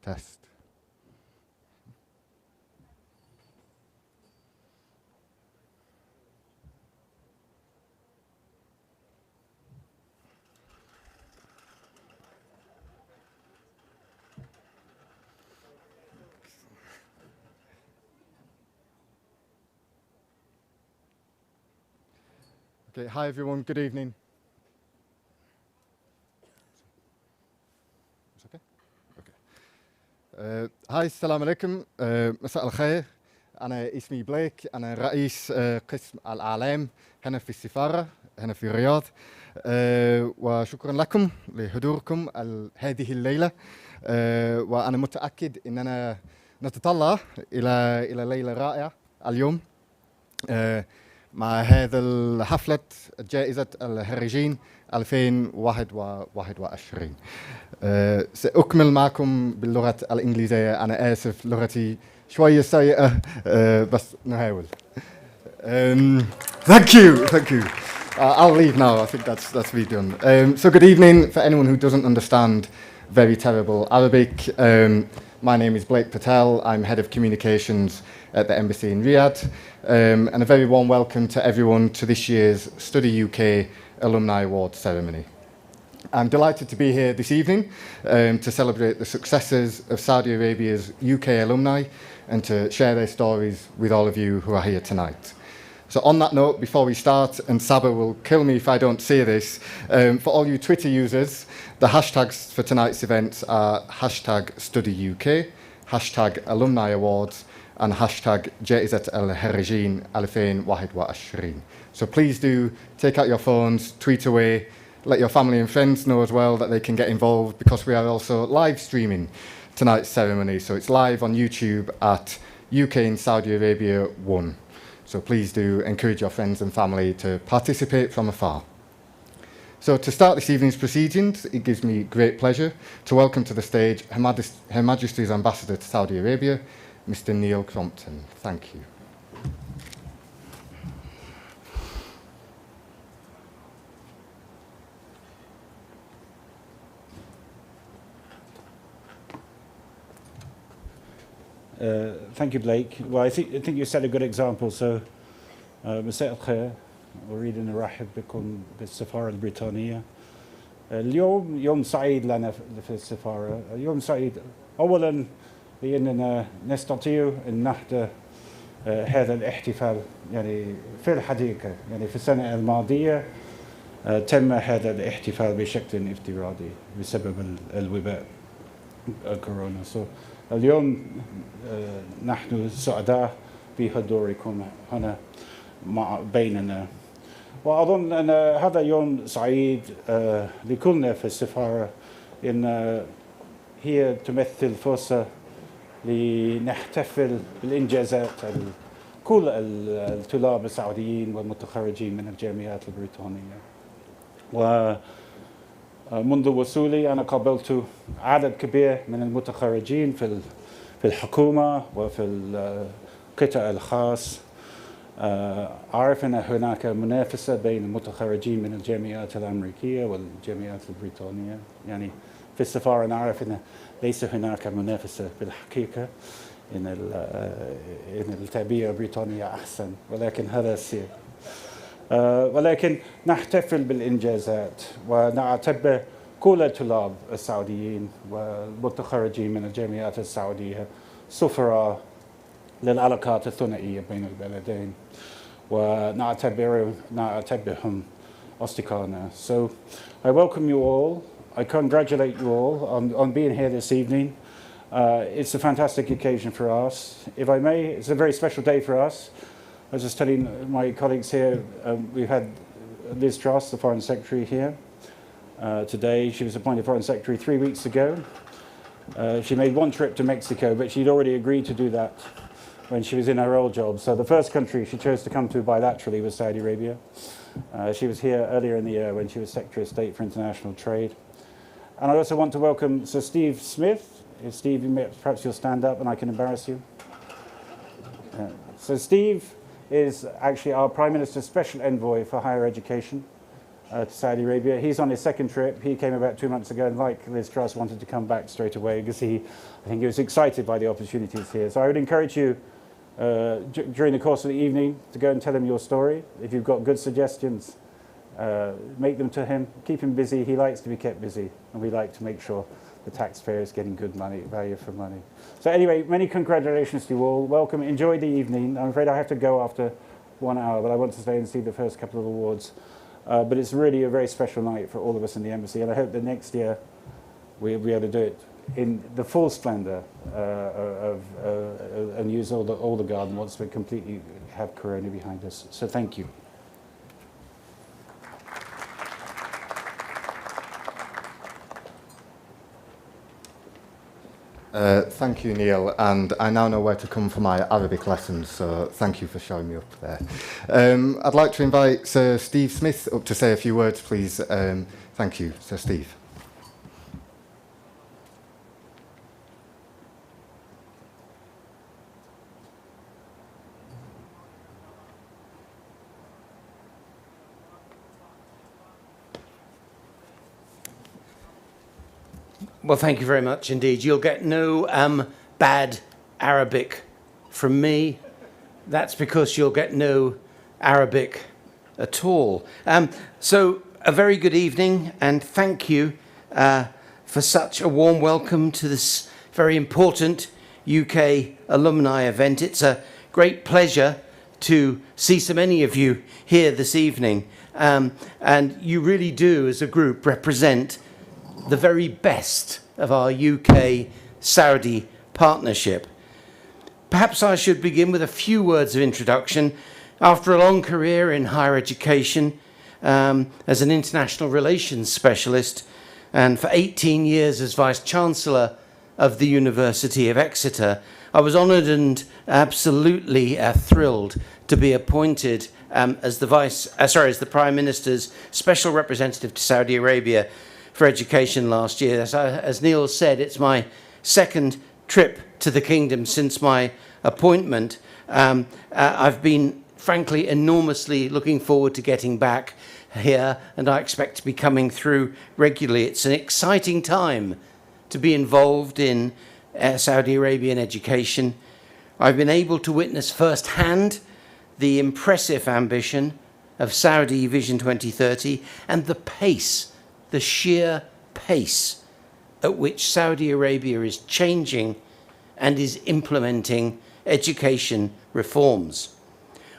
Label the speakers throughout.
Speaker 1: Test. Okay, hi everyone, good evening. It's okay? Okay. Hi, السلام عليكم. مساء الخير. أنا اسمي بليك. أنا رئيس قسم الأعلام هنا في السفارة هنا في الرياض. وشكرا لكم لحضوركم هذه الليلة. وأنا متأكد أننا نتطلع إلى ليلة رائعة اليوم مع هذا الحفلة جائزة الخريجين 2021. سأكمل معكم باللغة الإنجليزية. أنا آسف لغتي شوية سيئة بس نحاول. Thank you. I'll leave now. I think that's me done. So good evening for anyone who doesn't understand very terrible Arabic. My name is Blake Patel. I'm Head of Communications at the Embassy in Riyadh. And a very warm welcome to everyone to this year's Study UK Alumni Awards ceremony. I'm delighted to be here this evening to celebrate the successes of Saudi Arabia's UK alumni and to share their stories with all of you who are here tonight. So on that note, before we start, and Saba will kill me if I don't say this, for all you Twitter users, the hashtags for tonight's events are hashtag StudyUK, hashtag Alumni Awards, and hashtag جائزة الخريجين 2021. So please do take out your phones, tweet away, let your family and friends know as well that they can get involved, because we are also live streaming tonight's ceremony. So it's live on YouTube at UK in Saudi Arabia 1. So please do encourage your friends and family to participate from afar. So to start this evening's proceedings, it gives me great pleasure to welcome to the stage Her Majesty's Ambassador to Saudi Arabia, Mr. Neil Crompton. Thank you.
Speaker 2: Thank you, Blake. Well, I think you set a good example. So, مساء الخير. أريد أن أرحب بكم بالسفارة البريطانية. اليوم يوم سعيد لنا في السفارة. يوم سعيد أولاً لأننا نستطيع أن نحضر هذا الاحتفال يعني في الحقيقة يعني في السنة الماضية تم هذا الاحتفال بشكل افتراضي بسبب الوباء كورونا. اليوم نحن سعداء بحضوركم هنا بيننا، وأظن أن هذا يوم سعيد لكلنا في السفارة، إن هي تمثل فرصة لنحتفل بالإنجازات كل الطلاب السعوديين والمتخرجين من الجامعات البريطانية. ومنذ وصولي أنا قابلت عدد كبير من المتخرجين في الحكومة وفي القطاع الخاص. أعرف أن هناك منافسة بين المتخرجين من الجامعات الأمريكية والجامعات البريطانية. يعني في السفارة نعرف أن ليس هناك منافسة بالحقيقة، إن التربية البريطانية أحسن، ولكن هذا السر. ولكن نحتفل بالإنجازات ونعتبر كل الطلاب السعوديين والمتخرجين من الجامعات السعودية سفراء للعلاقات الثنائية بين البلدين، ونعتبرهم أصدقائنا. So I welcome you all. I congratulate you all on being here this evening. It's a fantastic occasion for us. If I may, it's a very special day for us. I was just telling my colleagues here, we've had Liz Truss, the Foreign Secretary, here today. She was appointed Foreign Secretary 3 weeks ago. She made one trip to Mexico, but she'd already agreed to do that when she was in her old job. So the first country she chose to come to bilaterally was Saudi Arabia. She was here earlier in the year when she was Secretary of State for International Trade. And I also want to welcome Sir Steve Smith. Steve, perhaps you'll stand up and I can embarrass you. So Steve is actually our Prime Minister's Special Envoy for Higher Education. to Saudi Arabia. He's on his second trip. He came about 2 months ago, and like Liz Truss, wanted to come back straight away because I think he was excited by the opportunities here. So I would encourage you during the course of the evening to go and tell him your story. If you've got good suggestions, make them to him. Keep him busy. He likes to be kept busy, and we like to make sure the taxpayer is getting good value for money. So anyway, many congratulations to you all. Welcome. Enjoy the evening. I'm afraid I have to go after 1 hour, but I want to stay and see the first couple of awards. But it's really a very special night for all of us in the embassy, and I hope that next year we'll be able to do it in the full splendour and use all the garden once we completely have Corona behind us. So thank you.
Speaker 1: Thank you, Neil, and I now know where to come for my Arabic lessons, so thank you for showing me up there. I'd like to invite Sir Steve Smith up to say a few words, please. Thank you, Sir Steve.
Speaker 3: Well, thank you very much indeed. You'll get no bad Arabic from me. That's because you'll get no Arabic at all. So a very good evening, and thank you for such a warm welcome to this very important UK alumni event. It's a great pleasure to see so many of you here this evening. And you really do, as a group, represent the very best of our UK-Saudi partnership. Perhaps I should begin with a few words of introduction. After a long career in higher education as an international relations specialist, and for 18 years as Vice-Chancellor of the University of Exeter, I was honoured and absolutely thrilled to be appointed as the Prime Minister's Special Representative to Saudi Arabia for Education last year. As Neil said, it's my second trip to the Kingdom since my appointment. I've been, frankly, enormously looking forward to getting back here, and I expect to be coming through regularly. It's an exciting time to be involved in Saudi Arabian education. I've been able to witness firsthand the impressive ambition of Saudi Vision 2030 and the sheer pace at which Saudi Arabia is changing and is implementing education reforms.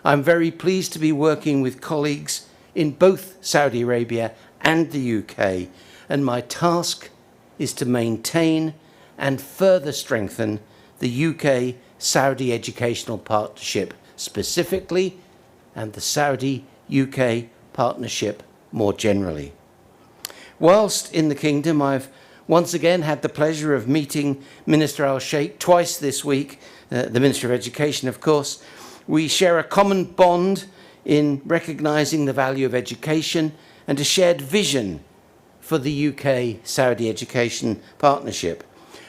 Speaker 3: I'm very pleased to be working with colleagues in both Saudi Arabia and the UK, and my task is to maintain and further strengthen the UK-Saudi educational partnership specifically, and the Saudi-UK partnership more generally. Whilst in the Kingdom, I've once again had the pleasure of meeting Minister Al-Sheikh twice this week, the Minister of Education, of course. We share a common bond in recognising the value of education and a shared vision for the UK-Saudi education partnership.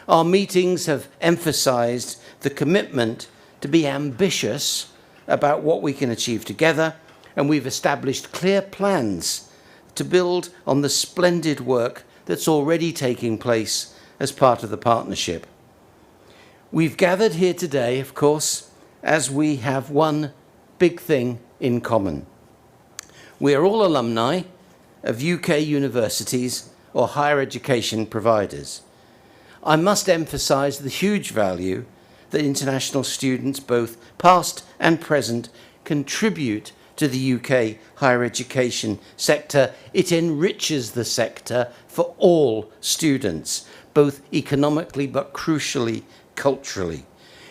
Speaker 3: Our meetings have emphasised the commitment to be ambitious about what we can achieve together, and we've established clear plans to build on the splendid work that's already taking place as part of the partnership. We've gathered here today, of course, as we have one big thing in common. We are all alumni of UK universities or higher education providers. I must emphasise the huge value that international students, both past and present, contribute to the UK higher education sector. It enriches the sector for all students, both economically but crucially culturally.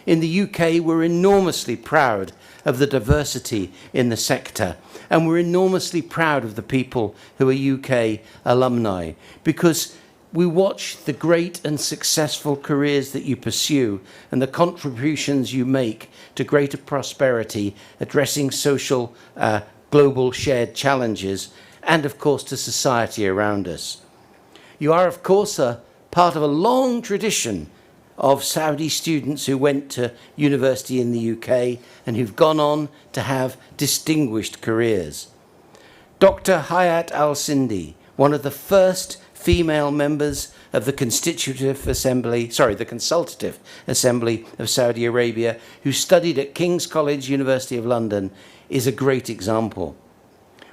Speaker 3: In the UK, we're enormously proud of the diversity in the sector, and we're enormously proud of the people who are UK alumni, because we watch the great and successful careers that you pursue and the contributions you make to greater prosperity, addressing social, global shared challenges, and of course to society around us. You are, of course, a part of a long tradition of Saudi students who went to university in the UK and who've gone on to have distinguished careers. Dr. Hayat Al-Sindi, one of the first female members of the Consultative Assembly of Saudi Arabia, who studied at King's College, University of London, is a great example.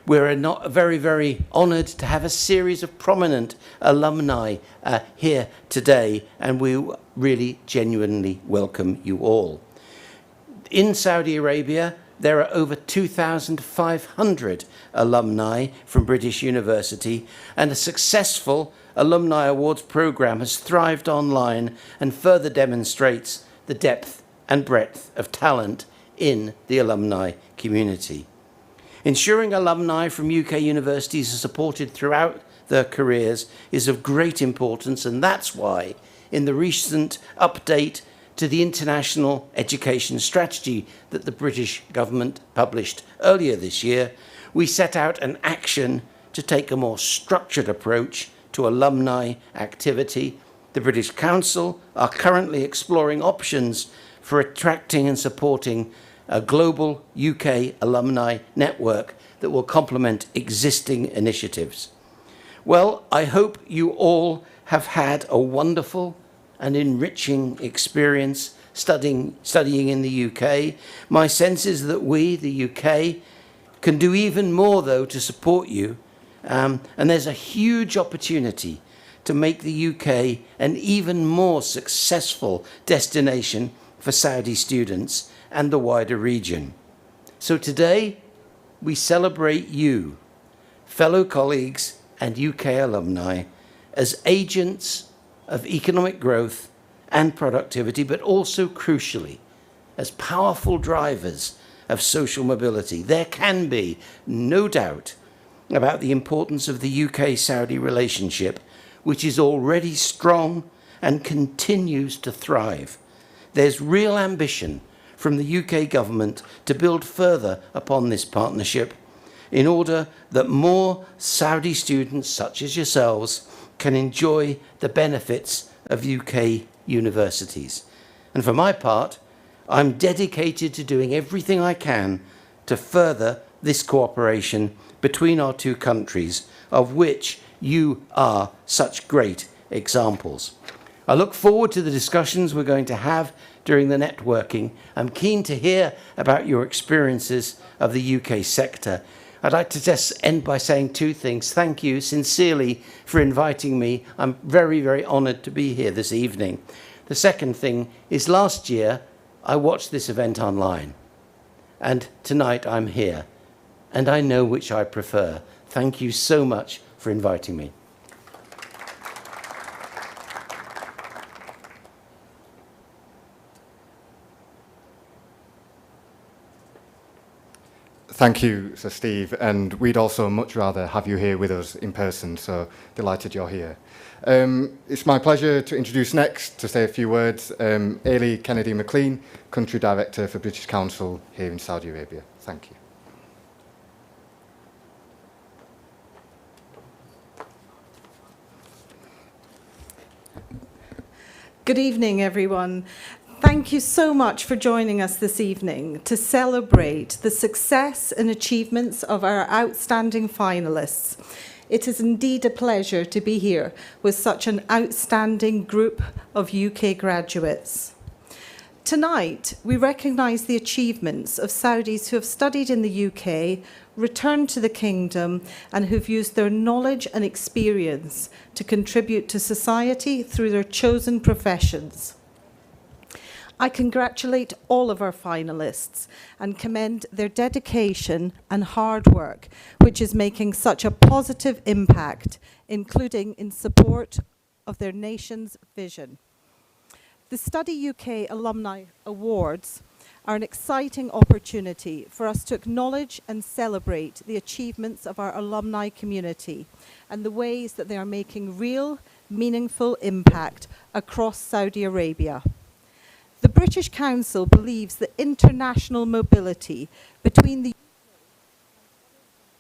Speaker 3: We're very, very honoured to have a series of prominent alumni here today, and we really genuinely welcome you all. In Saudi Arabia, there are over 2,500 alumni from British University, and a successful Alumni Awards programme has thrived online and further demonstrates the depth and breadth of talent in the alumni community. Ensuring alumni from UK universities are supported throughout their careers is of great importance, and that's why in the recent update to the International Education Strategy that the British government published earlier this year, we set out an action to take a more structured approach to alumni activity. The British Council are currently exploring options for attracting and supporting a global UK alumni network that will complement existing initiatives. Well, I hope you all have had a wonderful and enriching experience studying in the UK. My sense is that we, the UK, can do even more, though, to support you. And there's a huge opportunity to make the UK an even more successful destination for Saudi students and the wider region. So today, we celebrate you, fellow colleagues and UK alumni, as agents of economic growth and productivity, but also crucially, as powerful drivers of social mobility. There can be no doubt about the importance of the UK-Saudi relationship, which is already strong and continues to thrive. There's real ambition from the UK government to build further upon this partnership in order that more Saudi students, such as yourselves, can enjoy the benefits of UK universities. And for my part, I'm dedicated to doing everything I can to further this cooperation between our two countries, of which you are such great examples. I look forward to the discussions we're going to have during the networking. I'm keen to hear about your experiences of the UK sector. I'd like to just end by saying two things. Thank you sincerely for inviting me. I'm very, very honoured to be here this evening. The second thing is, last year I watched this event online, and tonight I'm here, and I know which I prefer. Thank you so much for inviting me.
Speaker 1: Thank you, Sir Steve, and we'd also much rather have you here with us in person, so delighted you're here. It's my pleasure to introduce next, to say a few words, Ailey Kennedy-McLean, Country Director for British Council here in Saudi Arabia. Thank you.
Speaker 4: Good evening, everyone. Thank you so much for joining us this evening to celebrate the success and achievements of our outstanding finalists. It is indeed a pleasure to be here with such an outstanding group of UK graduates. Tonight, we recognise the achievements of Saudis who have studied in the UK, returned to the Kingdom, and who've used their knowledge and experience to contribute to society through their chosen professions. I congratulate all of our finalists and commend their dedication and hard work, which is making such a positive impact, including in support of their nation's vision. The Study UK Alumni Awards are an exciting opportunity for us to acknowledge and celebrate the achievements of our alumni community and the ways that they are making real, meaningful impact across Saudi Arabia. The British Council believes that international mobility between the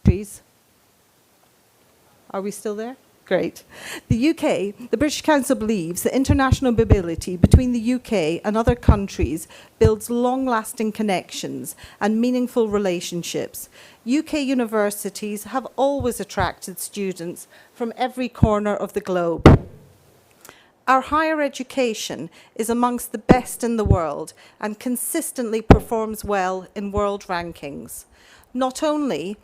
Speaker 4: countries... Are we still there? Great. The UK, the British Council believes that international mobility between the UK and other countries builds long-lasting connections and meaningful relationships. UK universities have always attracted students from every corner of the globe. Our higher education is amongst the best in the world and consistently performs well in world rankings. Not only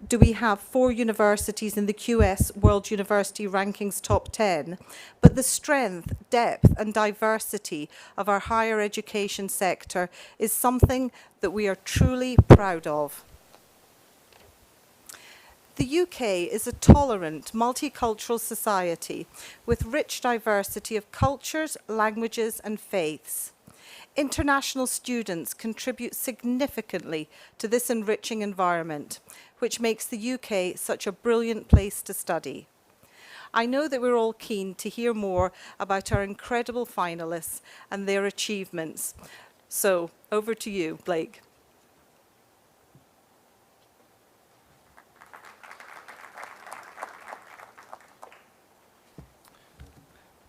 Speaker 4: do we have 4 universities in the QS World University Rankings Top 10, but the strength, depth and diversity of our higher education sector is something that we are truly proud of. The UK is a tolerant, multicultural society with rich diversity of cultures, languages and faiths. International students contribute significantly to this enriching environment, which makes the UK such a brilliant place to study. I know that we're all keen to hear more about our incredible finalists and their achievements. So, over to you, Blake.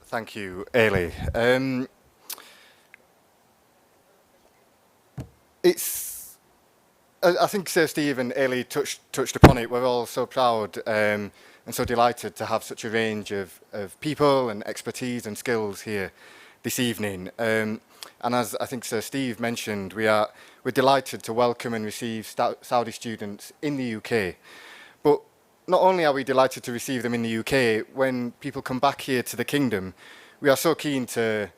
Speaker 1: Thank you, Ailey. I think Sir Steve and Ailey touched upon it. We're all so proud and so delighted to have such a range of people and expertise and skills here this evening. And as I think Sir Steve mentioned, we're delighted to welcome and receive Saudi students in the UK. But not only are we delighted to receive them in the UK, when people come back here to the Kingdom, we are so keen to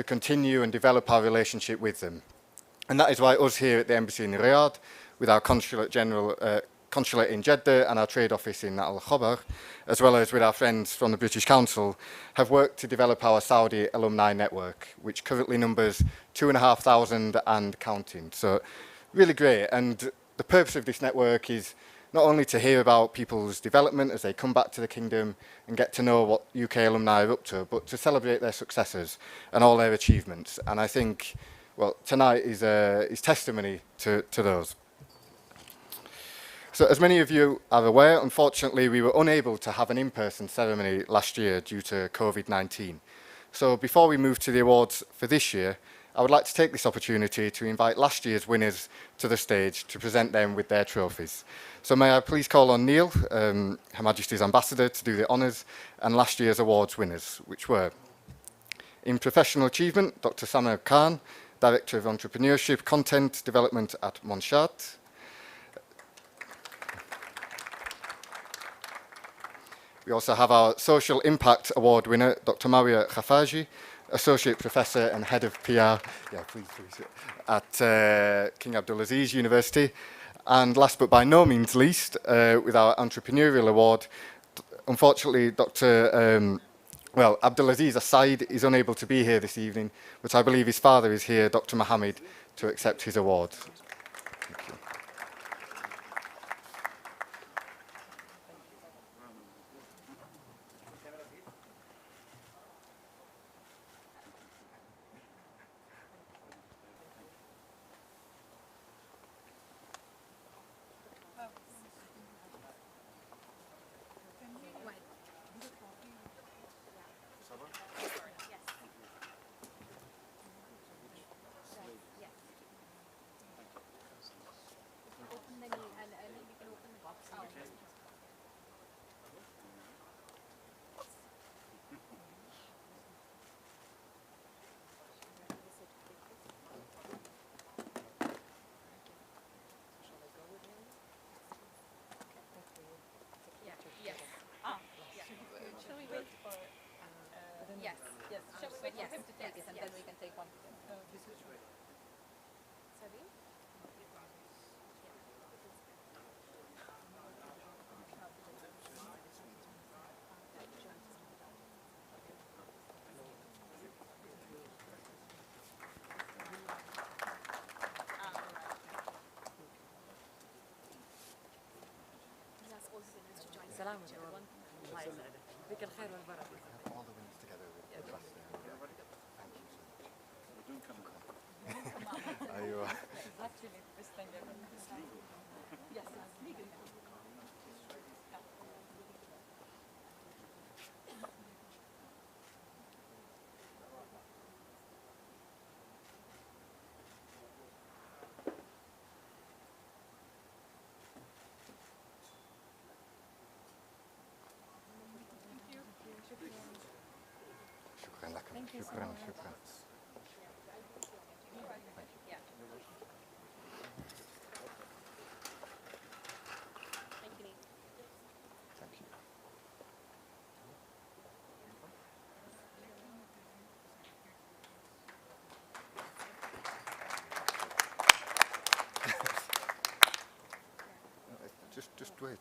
Speaker 1: continue and develop our relationship with them. And that is why us here at the Embassy in Riyadh, with our Consulate in Jeddah and our trade office in Al Khobar, as well as with our friends from the British Council, have worked to develop our Saudi alumni network, which currently numbers 2,500 and counting. So really great. And the purpose of this network is not only to hear about people's development as they come back to the Kingdom and get to know what UK alumni are up to, but to celebrate their successes and all their achievements. And I think, well, tonight is testimony to those. So as many of you are aware, unfortunately, we were unable to have an in-person ceremony last year due to COVID-19. So before we move to the awards for this year, I would like to take this opportunity to invite last year's winners to the stage to present them with their trophies. So may I please call on Neil, Her Majesty's Ambassador, to do the honours, and last year's awards winners, which were, in Professional Achievement, Dr. Samir Khan, Director of Entrepreneurship Content Development at Monshat. We also have our Social Impact Award winner, Dr. Maria Khafaji, Associate Professor and Head of PR at King Abdulaziz University. And last but by no means least, with our Entrepreneurial Award, unfortunately, Dr. Abdulaziz Assaid is unable to be here this evening, but I believe his father is here, Dr. Mohammed, to accept his award. Thank you.
Speaker 5: سلام everyone. الله يسعدك. بك الخير والبركة.
Speaker 1: All the winners together with the last Thank you so much. Are you,
Speaker 5: Actually, this thing ever. Yes, it's legal. Thank you so much.
Speaker 1: Just wait.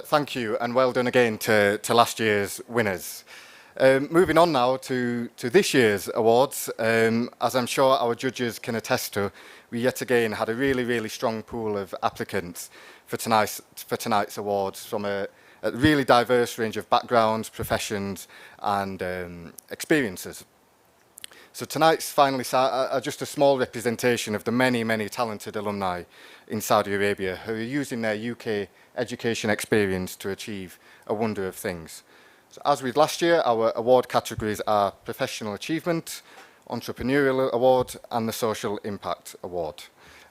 Speaker 1: Thank you, and well done again to last year's winners. Moving on now to this year's awards, as I'm sure our judges can attest to, we yet again had a really strong pool of applicants for tonight's awards from a really diverse range of backgrounds, professions, and experiences. So tonight's finalists are just a small representation of the many talented alumni in Saudi Arabia who are using their UK education experience to achieve a wonder of things. So as with last year, our award categories are Professional Achievement, Entrepreneurial Award, and the Social Impact Award.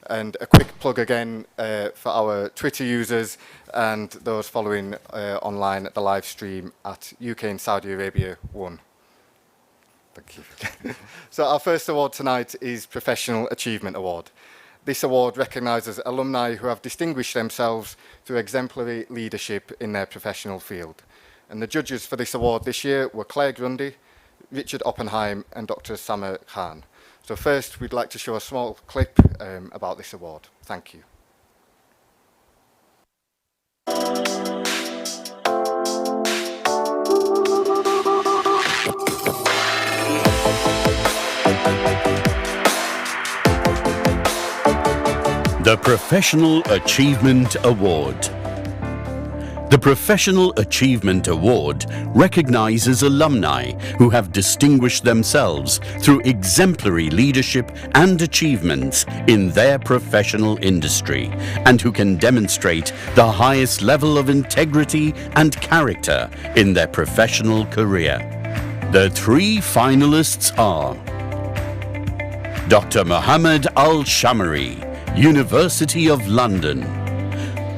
Speaker 1: And a quick plug again for our Twitter users and those following online at the live stream at UK and Saudi Arabia 1. Thank you. So our first award tonight is Professional Achievement Award. This award recognises alumni who have distinguished themselves through exemplary leadership in their professional field. And the judges for this award this year were Claire Grundy, Richard Oppenheim and Dr. Samer Khan. So first, we'd like to show a small clip about this award. Thank you.
Speaker 6: The Professional Achievement Award. The Professional Achievement Award recognizes alumni who have distinguished themselves through exemplary leadership and achievements in their professional industry and who can demonstrate the highest level of integrity and character in their professional career. The three finalists are Dr. Mohammed Al-Shamari, University of London.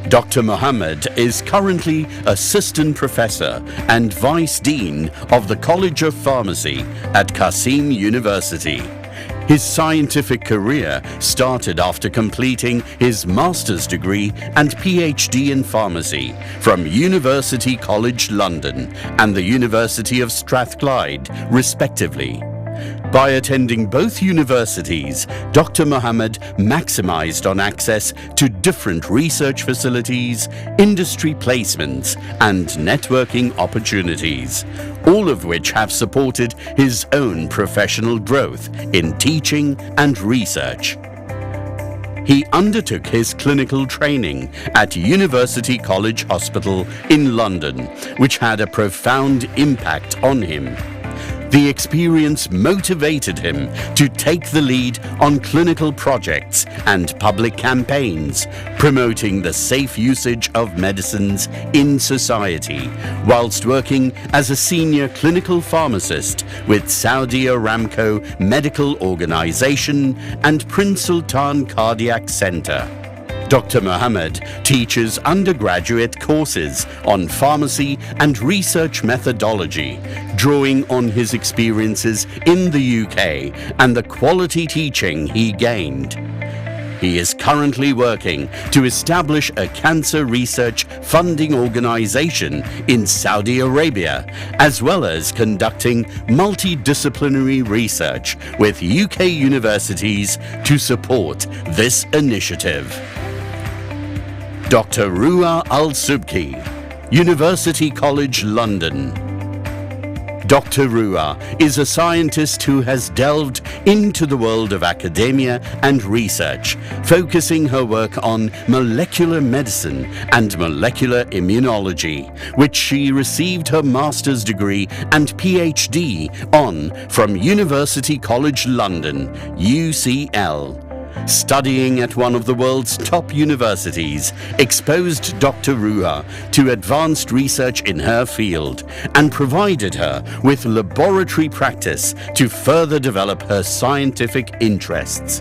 Speaker 6: Dr. Mohammed is currently Assistant Professor and Vice Dean of the College of Pharmacy at Qasim University. His scientific career started after completing his master's degree and PhD in pharmacy from University College London and the University of Strathclyde, respectively. By attending both universities, Dr. Mohammed maximized on access to different research facilities, industry placements, and networking opportunities, all of which have supported his own professional growth in teaching and research. He undertook his clinical training at University College Hospital in London, which had a profound impact on him. The experience motivated him to take the lead on clinical projects and public campaigns, promoting the safe usage of medicines in society, whilst working as a senior clinical pharmacist with Saudi Aramco Medical Organization and Prince Sultan Cardiac Center. Dr. Mohammed teaches undergraduate courses on pharmacy and research methodology, drawing on his experiences in the UK and the quality teaching he gained. He is currently working to establish a cancer research funding organization in Saudi Arabia, as well as conducting multidisciplinary research with UK universities to support this initiative. Dr. Ruha Al-Subki, University College London. Dr. Ruha is a scientist who has delved into the world of academia and research, focusing her work on molecular medicine and molecular immunology, which she received her master's degree and PhD on from University College London, UCL. Studying at one of the world's top universities exposed Dr. Ruha to advanced research in her field and provided her with laboratory practice to further develop her scientific interests.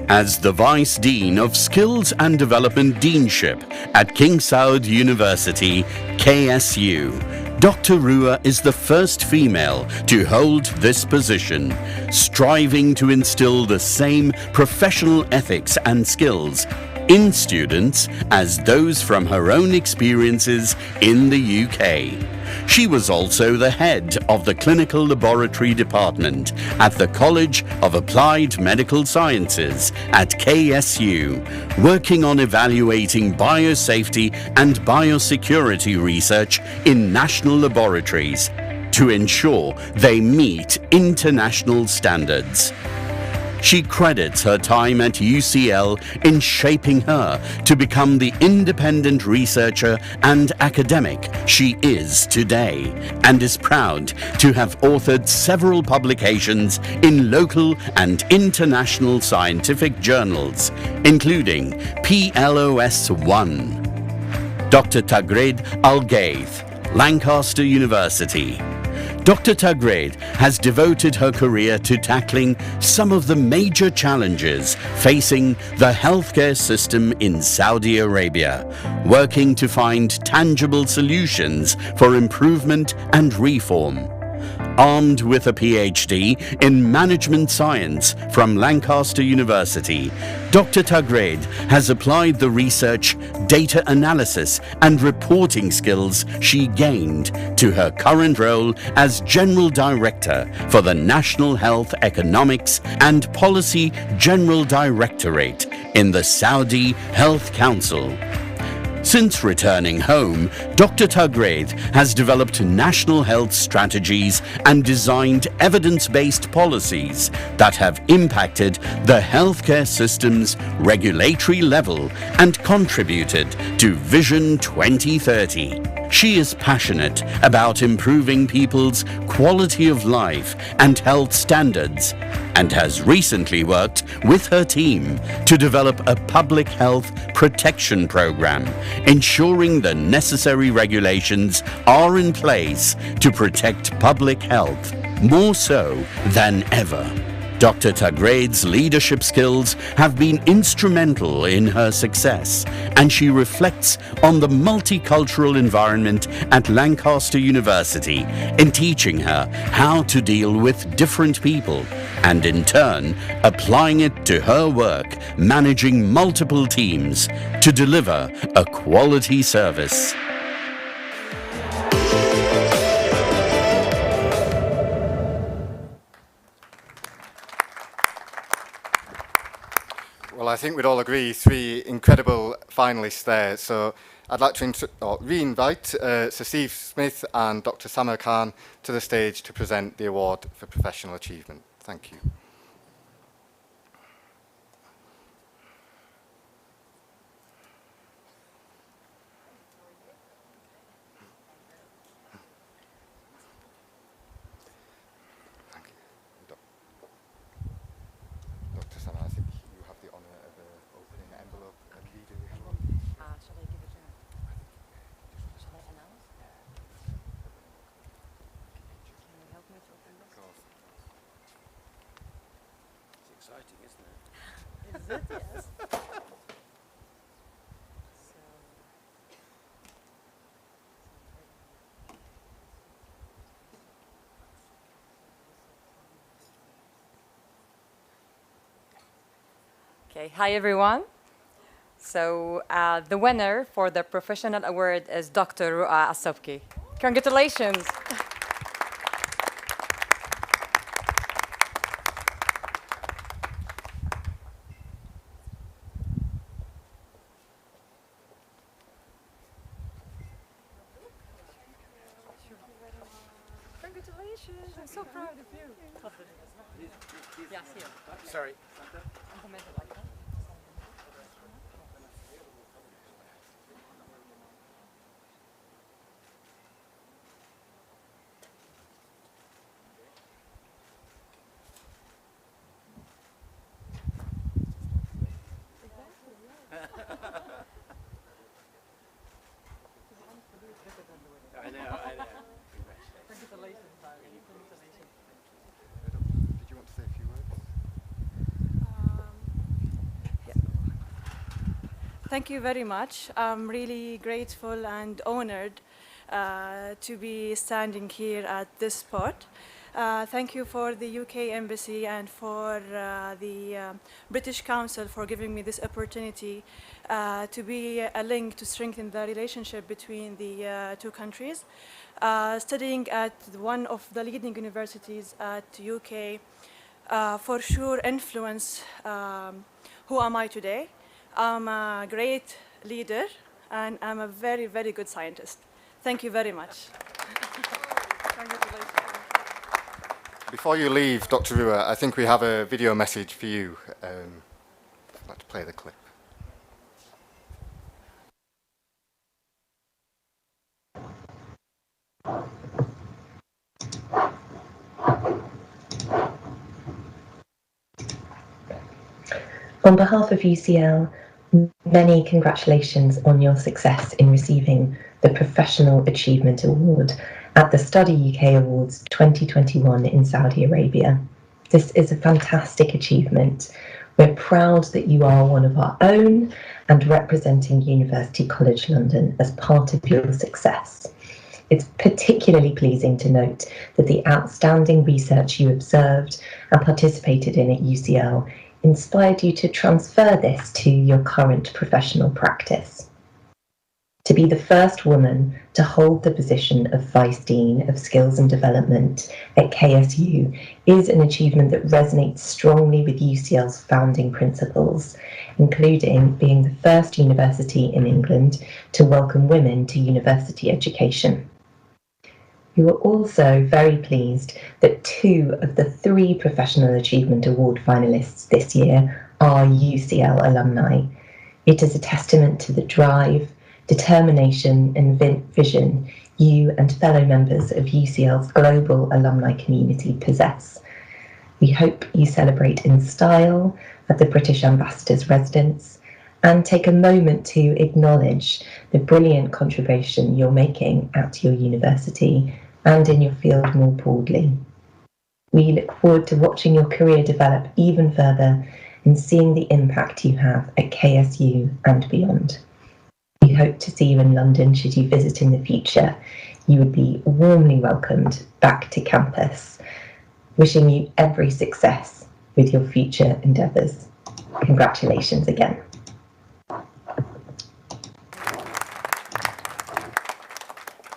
Speaker 6: As the Vice Dean of Skills and Development Deanship at King Saud University, KSU, Dr. Rua is the first female to hold this position, striving to instill the same professional ethics and skills in students as those from her own experiences in the UK. She was also the head of the Clinical Laboratory Department at the College of Applied Medical Sciences at KSU, working on evaluating biosafety and biosecurity research in national laboratories to ensure they meet international standards. She credits her time at UCL in shaping her to become the independent researcher and academic she is today, and is proud to have authored several publications in local and international scientific journals, including PLOS 1. Dr. Tagred Al-Gaith, Lancaster University. Dr. Tagred has devoted her career to tackling some of the major challenges facing the healthcare system in Saudi Arabia, working to find tangible solutions for improvement and reform. Armed with a PhD in Management Science from Lancaster University, Dr. Tagred has applied the research, data analysis and reporting skills she gained to her current role as General Director for the National Health Economics and Policy General Directorate in the Saudi Health Council. Since returning home, Dr. Tagred has developed national health strategies and designed evidence-based policies that have impacted the healthcare system's regulatory level and contributed to Vision 2030. She is passionate about improving people's quality of life and health standards, and has recently worked with her team to develop a public health protection program, ensuring the necessary regulations are in place to protect public health, more so than ever. Dr. Tagred's leadership skills have been instrumental in her success, and she reflects on the multicultural environment at Lancaster University in teaching her how to deal with different people, and in turn applying it to her work managing multiple teams to deliver a quality service.
Speaker 1: Well, I think we'd all agree, three incredible finalists there. So I'd like to re-invite Sir Steve Smith and Dr. Samir Khan to the stage to present the award for professional achievement. Thank you. Dr. Samir, I think you have the honour of opening an envelope and reading it as well.
Speaker 5: Shall I give it to her? Shall I announce? Can you help me to open this?
Speaker 1: Of course.
Speaker 3: It's exciting, isn't it?
Speaker 5: Is it? Yes. So, okay, hi everyone. So the winner for the professional award is Dr. Rua Asabki. Congratulations. Congratulations. I'm so proud of you. Yes, here.
Speaker 3: Sorry.
Speaker 5: Implemented like that.
Speaker 3: I know.
Speaker 5: Congratulations, Barry. Congratulations.
Speaker 1: Did you want to say a few words?
Speaker 7: Thank you very much. I'm really grateful and honored to be standing here at this spot. Thank you for the UK Embassy and for the British Council for giving me this opportunity to be a link to strengthen the relationship between the two countries. Studying at one of the leading universities at UK for sure influence who am I today. I'm a great leader and I'm a very, very good scientist. Thank you very much.
Speaker 1: Before you leave, Dr. Rua, I think we have a video message for you. Let's play the clip.
Speaker 8: On behalf of UCL, many congratulations on your success in receiving the Professional Achievement Award at the Study UK Awards 2021 in Saudi Arabia. This is a fantastic achievement. We're proud that you are one of our own and representing University College London as part of your success. It's particularly pleasing to note that the outstanding research you observed and participated in at UCL inspired you to transfer this to your current professional practice. To be the first woman to hold the position of Vice Dean of Skills and Development at KSU is an achievement that resonates strongly with UCL's founding principles, including being the first university in England to welcome women to university education. We were also very pleased that 2 of the 3 Professional Achievement Award finalists this year are UCL alumni. It is a testament to the drive, determination and vision you and fellow members of UCL's global alumni community possess. We hope you celebrate in style at the British Ambassador's residence and take a moment to acknowledge the brilliant contribution you're making at your university and in your field more broadly. We look forward to watching your career develop even further and seeing the impact you have at KSU and beyond. We hope to see you in London should you visit in the future. You would be warmly welcomed back to campus. Wishing you every success with your future endeavours. Congratulations again.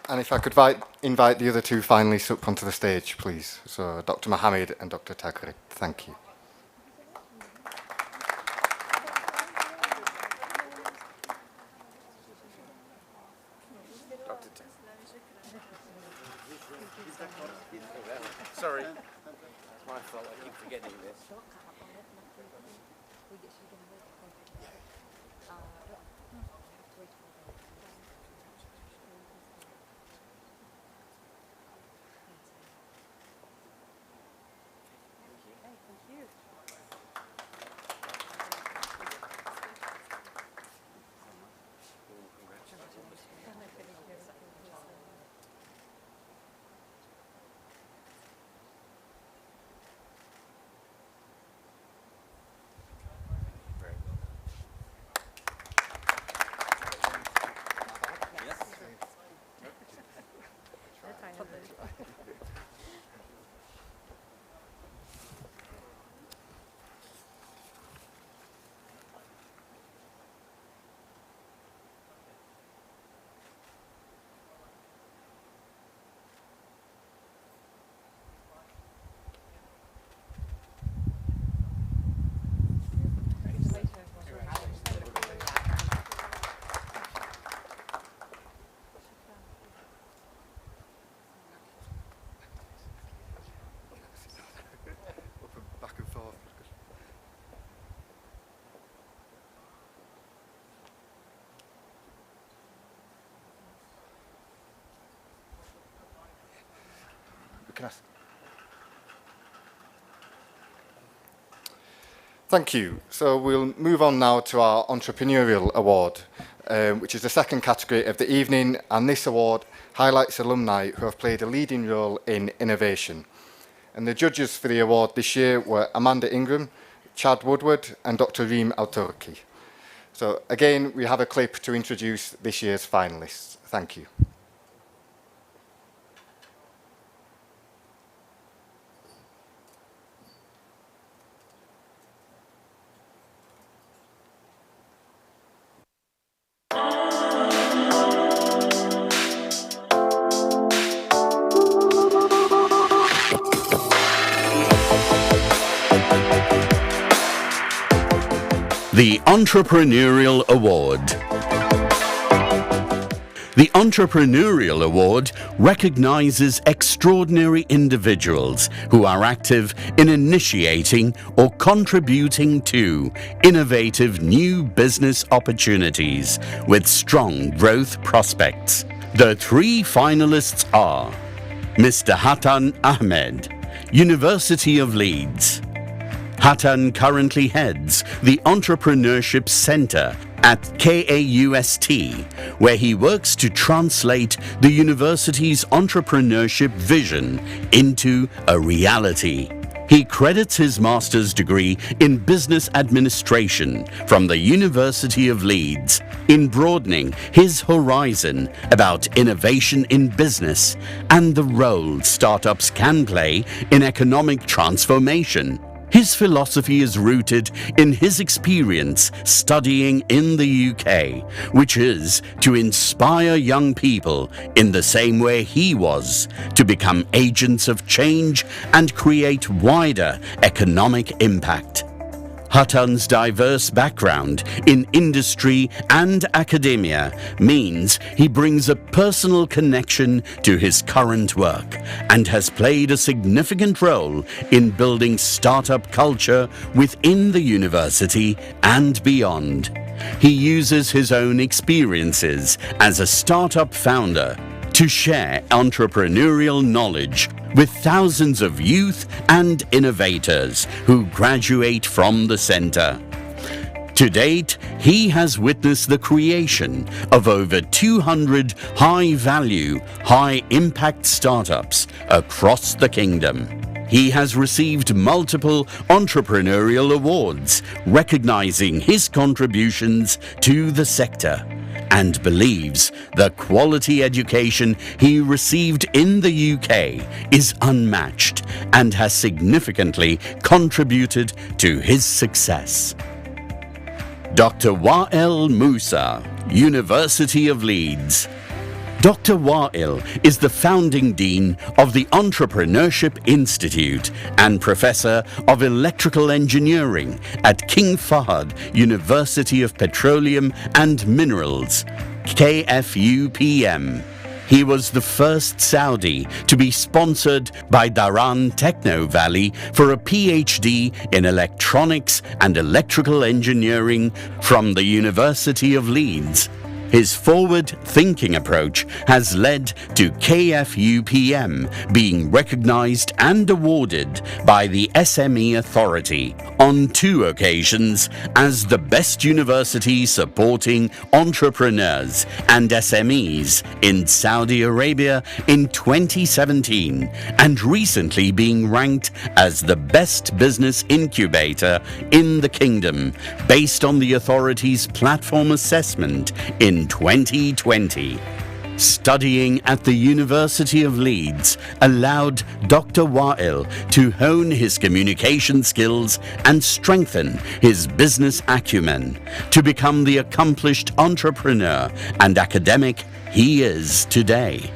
Speaker 1: And if I could invite the other 2 finalists up onto the stage, please. So Dr. Mohammed and Dr. Tagrit. Thank you.
Speaker 3: Sorry. It's my fault, I keep forgetting this.
Speaker 1: Thank you. So we'll move on now to our Entrepreneurial Award, which is the second category of the evening, and this award highlights alumni who have played a leading role in innovation. And the judges for the award this year were Amanda Ingram, Chad Woodward and Dr. Reem Al-Turki. So again, we have a clip to introduce this year's finalists. Thank you.
Speaker 6: The Entrepreneurial Award. The Entrepreneurial Award recognizes extraordinary individuals who are active in initiating or contributing to innovative new business opportunities with strong growth prospects. The three finalists are Mr. Hatan Ahmed, University of Leeds. Hatan currently heads the Entrepreneurship Center at KAUST, where he works to translate the university's entrepreneurship vision into a reality. He credits his master's degree in business administration from the University of Leeds in broadening his horizon about innovation in business and the role startups can play in economic transformation. His philosophy is rooted in his experience studying in the UK, which is to inspire young people in the same way he was, to become agents of change and create wider economic impact. Hatan's diverse background in industry and academia means he brings a personal connection to his current work and has played a significant role in building startup culture within the university and beyond. He uses his own experiences as a startup founder to share entrepreneurial knowledge with thousands of youth and innovators who graduate from the center. To date, he has witnessed the creation of over 200 high-value, high-impact startups across the kingdom. He has received multiple entrepreneurial awards recognizing his contributions to the sector, and believes the quality education he received in the UK is unmatched and has significantly contributed to his success. Dr. Wa'el Musa, University of Leeds. Dr. Wa'el is the founding dean of the Entrepreneurship Institute and Professor of Electrical Engineering at King Fahd University of Petroleum and Minerals, KFUPM. He was the first Saudi to be sponsored by Dhahran Techno Valley for a PhD in electronics and electrical engineering from the University of Leeds. His forward-thinking approach has led to KFUPM being recognized and awarded by the SME Authority on 2 occasions as the best university supporting entrepreneurs and SMEs in Saudi Arabia in 2017, and recently being ranked as the best business incubator in the kingdom based on the authority's platform assessment in 2020. Studying at the University of Leeds allowed Dr. Wa'el to hone his communication skills and strengthen his business acumen to become the accomplished entrepreneur and academic he is today.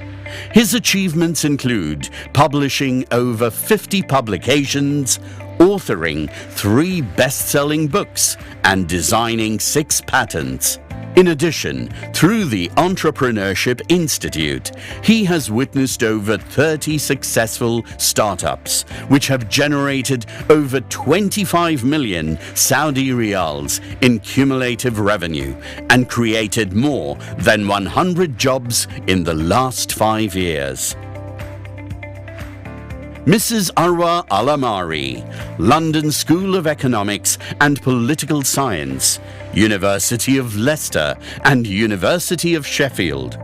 Speaker 6: His achievements include publishing over 50 publications, authoring 3 best-selling books, and designing 6 patents. In addition, through the Entrepreneurship Institute, he has witnessed over 30 successful startups, which have generated over 25 million Saudi riyals in cumulative revenue and created more than 100 jobs in the last 5 years. Mrs. Arwa Alamari, London School of Economics and Political Science, University of Leicester and University of Sheffield.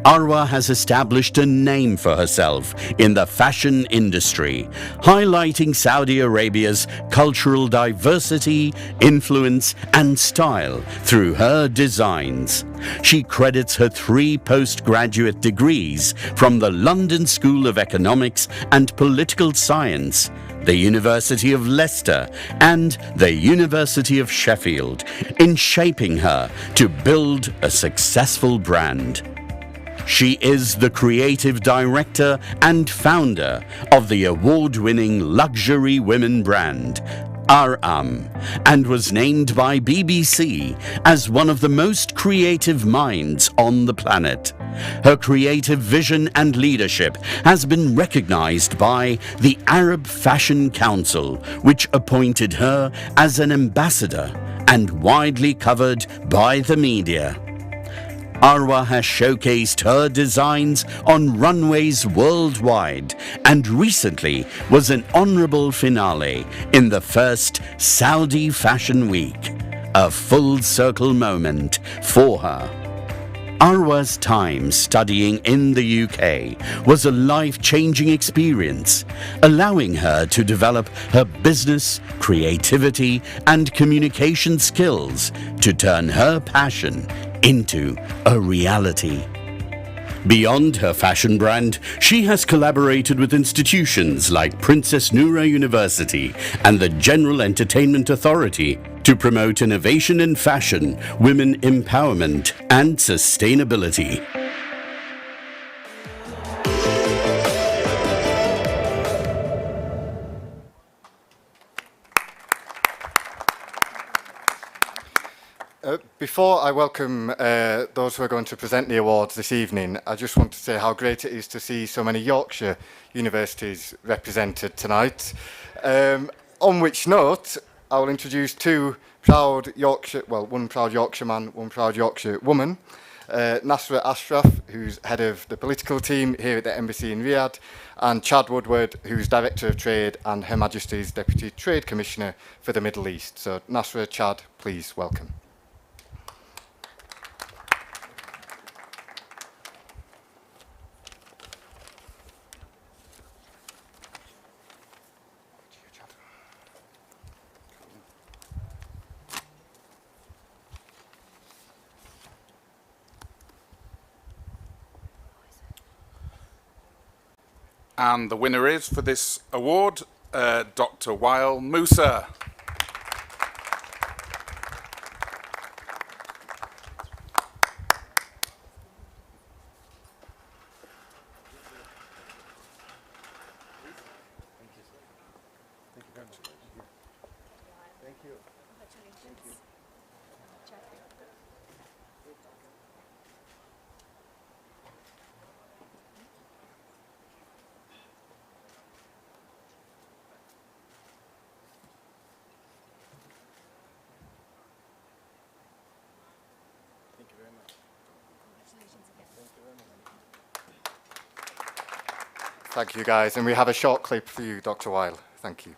Speaker 6: Arwa has established a name for herself in the fashion industry, highlighting Saudi Arabia's cultural diversity, influence, and style through her designs. She credits her 3 postgraduate degrees from the London School of Economics and Political Science, the University of Leicester, and the University of Sheffield in shaping her to build a successful brand. She is the creative director and founder of the award-winning luxury women brand, Aram, and was named by BBC as one of the most creative minds on the planet. Her creative vision and leadership has been recognized by the Arab Fashion Council, which appointed her as an ambassador and widely covered by the media. Arwa has showcased her designs on runways worldwide and recently was an honorable finale in the first Saudi Fashion Week, a full circle moment for her. Arwa's time studying in the UK was a life-changing experience, allowing her to develop her business, creativity, and communication skills to turn her passion into a reality. Beyond her fashion brand, she has collaborated with institutions like Princess Noura University and the General Entertainment Authority to promote innovation in fashion, women empowerment, and sustainability.
Speaker 1: Before I welcome those who are going to present the awards this evening, I just want to say how great it is to see so many Yorkshire universities represented tonight. On which note, I will introduce 2 proud Yorkshire, well, one proud Yorkshire man, one proud Yorkshire woman. Nasra Ashraf, who's head of the political team here at the embassy in Riyadh, and Chad Woodward, who's Director of Trade and Her Majesty's Deputy Trade Commissioner for the Middle East. So Nasra, Chad, please welcome.
Speaker 9: And the winner is, for this award, Dr. Wael Musa.
Speaker 1: Thank you, guys. And we have a short clip for you, Dr. Weil. Thank you.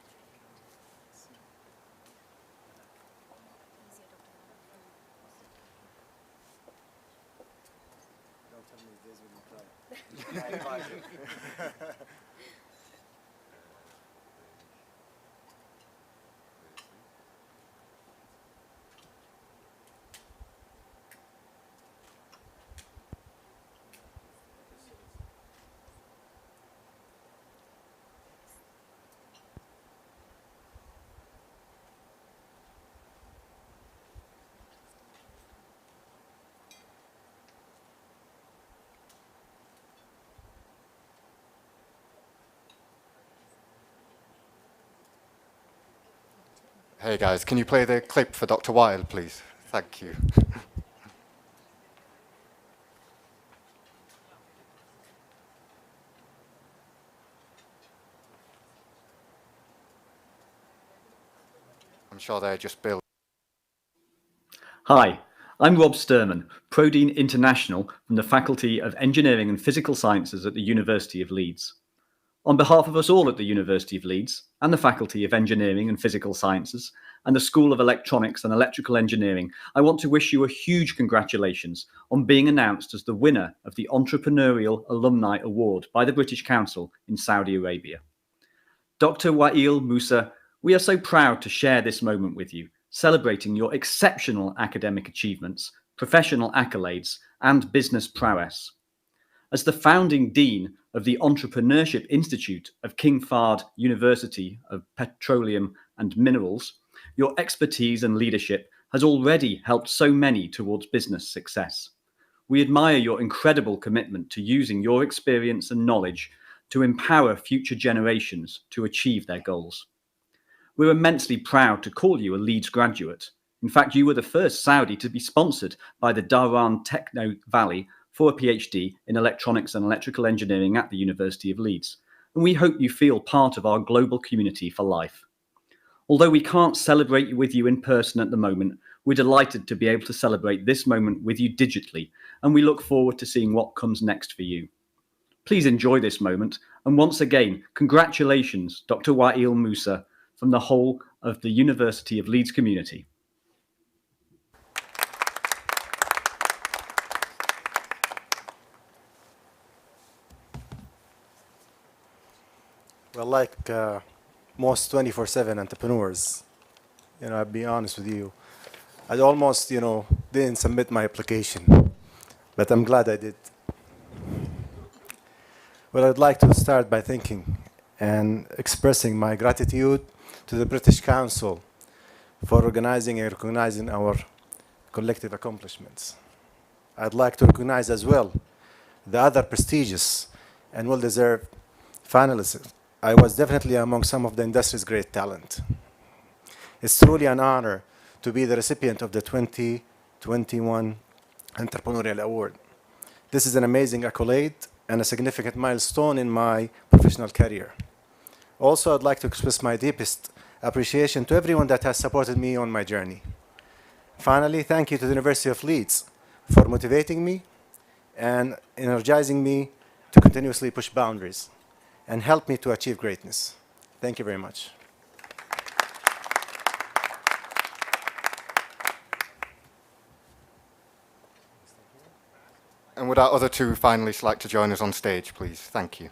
Speaker 1: Hey guys, can you play the clip for Dr. Weil, please? Thank you. I'm sure they're just built.
Speaker 10: Hi, I'm Rob Sturman, Prodean International from the Faculty of Engineering and Physical Sciences at the University of Leeds. On behalf of us all at the University of Leeds and the Faculty of Engineering and Physical Sciences, and the School of Electronics and Electrical Engineering, I want to wish you a huge congratulations on being announced as the winner of the Entrepreneurial Alumni Award by the British Council in Saudi Arabia. Dr. Wael Musa, we are so proud to share this moment with you, celebrating your exceptional academic achievements, professional accolades, and business prowess. As the founding dean of the Entrepreneurship Institute of King Fahd University of Petroleum and Minerals, your expertise and leadership has already helped so many towards business success. We admire your incredible commitment to using your experience and knowledge to empower future generations to achieve their goals. We're immensely proud to call you a Leeds graduate. In fact, you were the first Saudi to be sponsored by the Dhahran Techno Valley for a PhD in electronics and electrical engineering at the University of Leeds, and we hope you feel part of our global community for life. Although we can't celebrate with you in person at the moment, we're delighted to be able to celebrate this moment with you digitally, and we look forward to seeing what comes next for you. Please enjoy this moment, and once again, congratulations, Dr. Wael Musa, from the whole of the University of Leeds community.
Speaker 11: Well, like most 24/7 entrepreneurs, I'll be honest with you, I almost, didn't submit my application, but I'm glad I did. Well, I'd like to start by thanking and expressing my gratitude to the British Council for organizing and recognizing our collective accomplishments. I'd like to recognize as well the other prestigious and well-deserved finalists. I was definitely among some of the industry's great talent. It's truly an honor to be the recipient of the 2021 Entrepreneurial Award. This is an amazing accolade and a significant milestone in my professional career. Also, I'd like to express my deepest appreciation to everyone that has supported me on my journey. Finally, thank you to the University of Leeds for motivating me and energizing me to continuously push boundaries and help me to achieve greatness. Thank you very much.
Speaker 1: And would our other two finalists like to join us on stage, please? Thank you.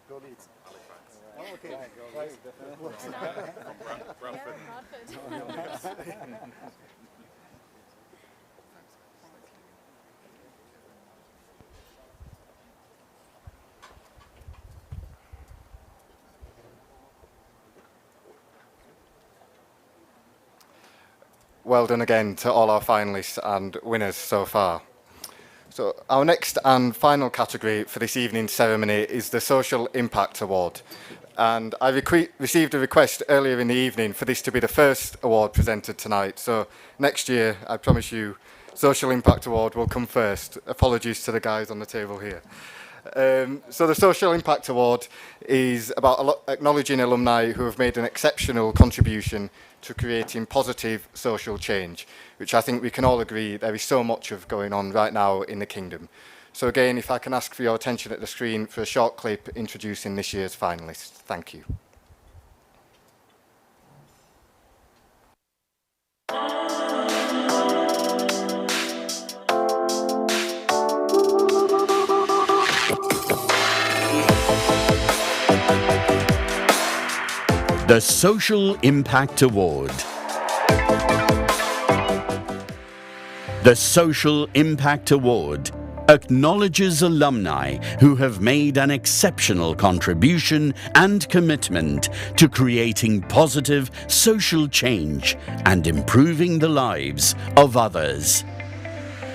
Speaker 11: Go Leeds.
Speaker 9: Oh, okay.
Speaker 1: Well done again to all our finalists and winners so far. So our next and final category for this evening's ceremony is the Social Impact Award. And I received a request earlier in the evening for this to be the first award presented tonight. So next year, I promise you, Social Impact Award will come first. Apologies to the guys on the table here. So the Social Impact Award is about acknowledging alumni who have made an exceptional contribution to creating positive social change, which I think we can all agree there is so much of going on right now in the Kingdom. So again, if I can ask for your attention at the screen for a short clip introducing this year's finalists. Thank you.
Speaker 6: The Social Impact Award. The Social Impact Award acknowledges alumni who have made an exceptional contribution and commitment to creating positive social change and improving the lives of others.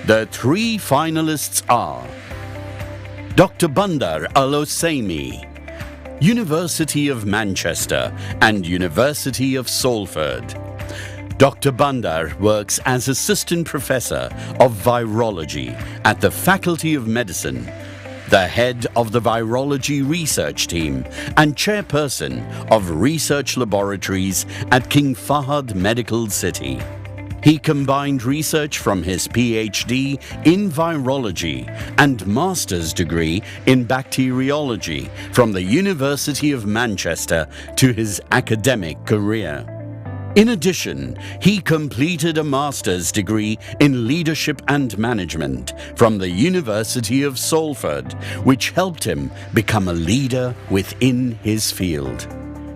Speaker 6: The three finalists are Dr. Bandar Al-Hosseini, University of Manchester and University of Salford. Dr. Bandar works as Assistant Professor of Virology at the Faculty of Medicine, the head of the Virology Research Team and Chairperson of Research Laboratories at King Fahd Medical City. He combined research from his PhD in virology and master's degree in bacteriology from the University of Manchester to his academic career. In addition, he completed a master's degree in leadership and management from the University of Salford, which helped him become a leader within his field.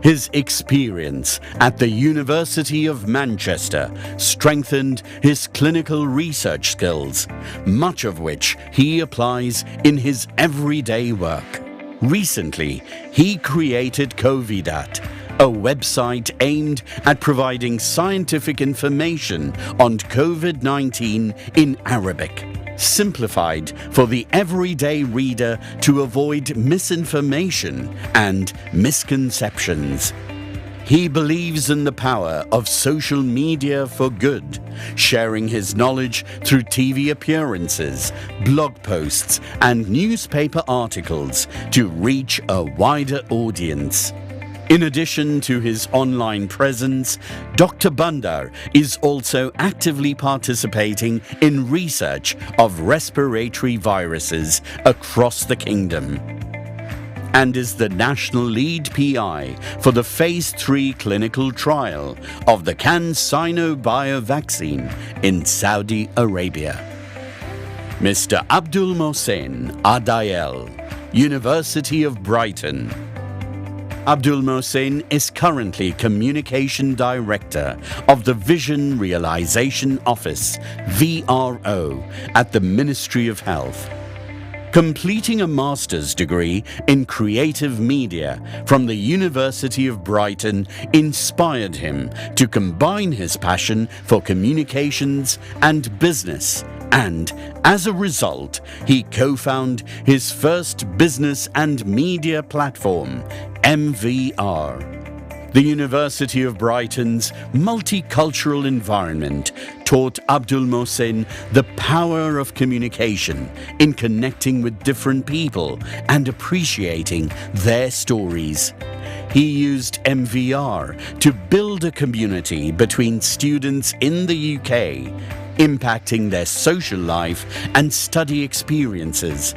Speaker 6: His experience at the University of Manchester strengthened his clinical research skills, much of which he applies in his everyday work. Recently, he created Covidat, a website aimed at providing scientific information on COVID-19 in Arabic, simplified for the everyday reader to avoid misinformation and misconceptions. He believes in the power of social media for good, sharing his knowledge through TV appearances, blog posts, and newspaper articles to reach a wider audience. In addition to his online presence, Dr. Bandar is also actively participating in research of respiratory viruses across the Kingdom and is the national lead PI for the Phase 3 clinical trial of the CanSino bio-vaccine in Saudi Arabia. Mr. Abdul Mohsen Adayel, University of Brighton. Abdul Mohsen is currently Communication Director of the Vision Realization Office, VRO, at the Ministry of Health. Completing a master's degree in creative media from the University of Brighton inspired him to combine his passion for communications and business, and as a result, he co-founded his first business and media platform, MVR. The University of Brighton's multicultural environment taught Abdul Mohsen the power of communication in connecting with different people and appreciating their stories. He used MVR to build a community between students in the UK, impacting their social life and study experiences.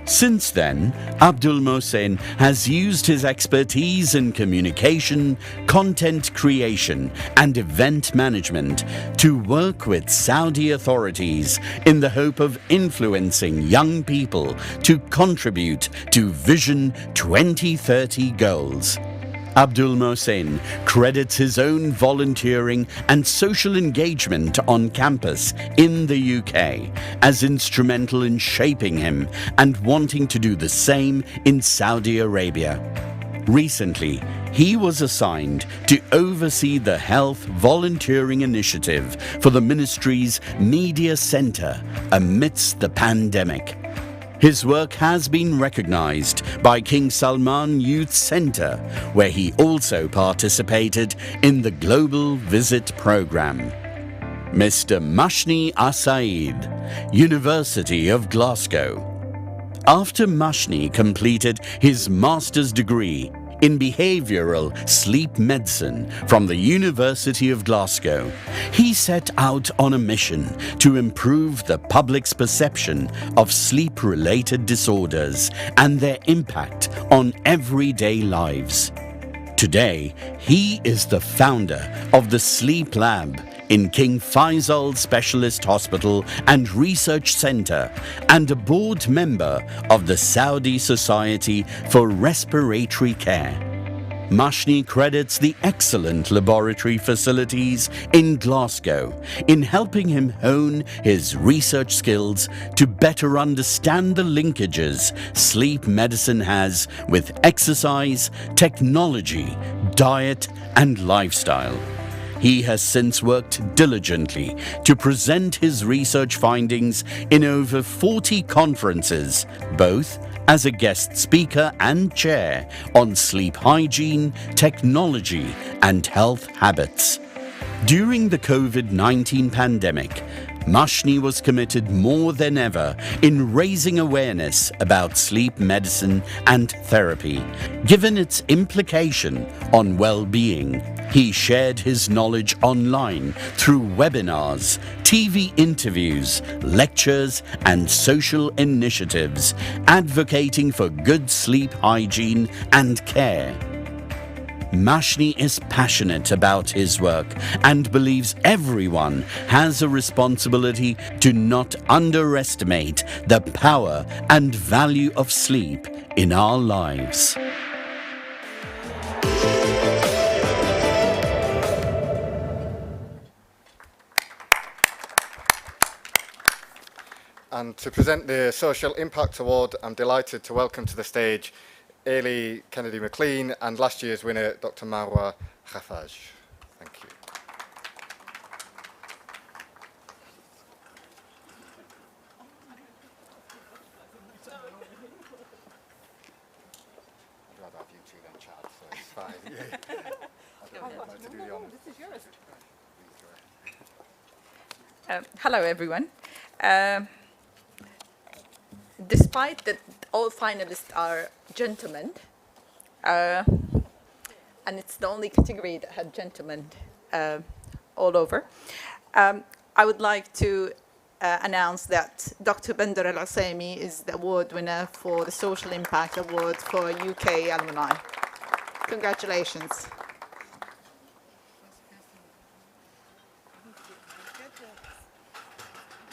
Speaker 6: Since then, Abdul Mohsen has used his expertise in communication, content creation, and event management to work with Saudi authorities in the hope of influencing young people to contribute to Vision 2030 goals. Abdul Mohsen credits his own volunteering and social engagement on campus in the UK as instrumental in shaping him and wanting to do the same in Saudi Arabia. Recently, he was assigned to oversee the Health Volunteering Initiative for the ministry's Media Centre amidst the pandemic. His work has been recognized by King Salman Youth Centre, where he also participated in the Global Visit Programme. Mr. Mashni Asaid, University of Glasgow. After Mashni completed his master's degree in behavioural sleep medicine from the University of Glasgow, he set out on a mission to improve the public's perception of sleep-related disorders and their impact on everyday lives. Today, he is the founder of the Sleep Lab in King Faisal Specialist Hospital and Research Centre and a board member of the Saudi Society for Respiratory Care. Mashni credits the excellent laboratory facilities in Glasgow in helping him hone his research skills to better understand the linkages sleep medicine has with exercise, technology, diet and lifestyle. He has since worked diligently to present his research findings in over 40 conferences, both as a guest speaker and chair on sleep hygiene, technology, and health habits. During the COVID-19 pandemic, Mashni was committed more than ever in raising awareness about sleep medicine and therapy, given its implication on well-being. He shared his knowledge online through webinars, TV interviews, lectures, and social initiatives, advocating for good sleep hygiene and care. Mashni is passionate about his work and believes everyone has a responsibility to not underestimate the power and value of sleep in our lives.
Speaker 1: And to present the Social Impact Award, I'm delighted to welcome to the stage Ailey Kennedy-McLean and last year's winner, Dr. Marwa Khafaj. Thank you. I'd rather have you two than Chad, so it's fine. I'd like to do the honours.
Speaker 12: This is yours. Hello, everyone. Despite that all finalists are gentlemen, and it's the only category that had gentlemen all over, I would like to announce that Dr. Bandar Al-Asami is the award winner for the Social Impact Award for UK alumni. Congratulations.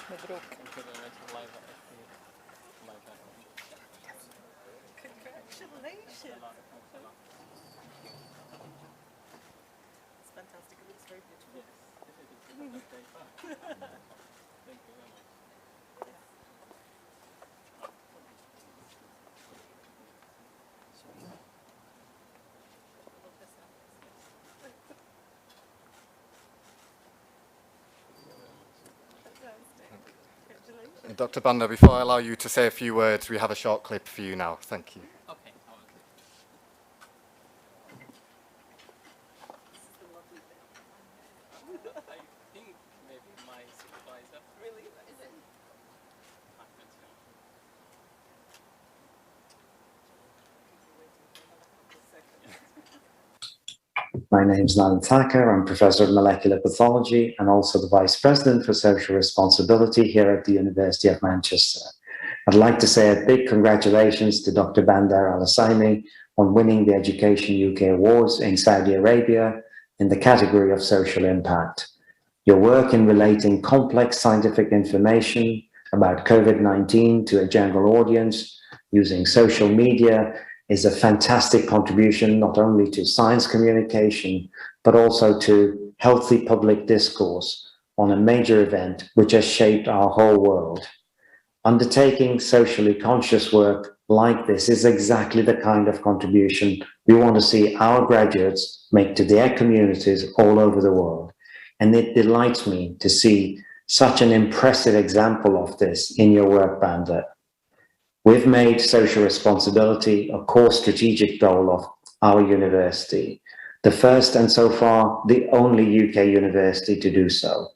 Speaker 13: Congratulations. It's fantastic. It looks very beautiful. Thank you very much.
Speaker 1: Dr. Banda, before I allow you to say a few words, we have a short clip for you now. Thank you.
Speaker 13: Okay. I think maybe my supervisor. Really? Is it?
Speaker 14: My name is Nalan Thacker. I'm Professor of Molecular Pathology and also the Vice President for Social Responsibility here at the University of Manchester. I'd like to say a big congratulations to Dr. Bandar Al-Asami on winning the Education UK Awards in Saudi Arabia in the category of social impact. Your work in relating complex scientific information about COVID-19 to a general audience using social media is a fantastic contribution not only to science communication, but also to healthy public discourse on a major event which has shaped our whole world. Undertaking socially conscious work like this is exactly the kind of contribution we want to see our graduates make to their communities all over the world. And it delights me to see such an impressive example of this in your work, Bandar. We've made social responsibility a core strategic goal of our university, the first and so far the only UK university to do so.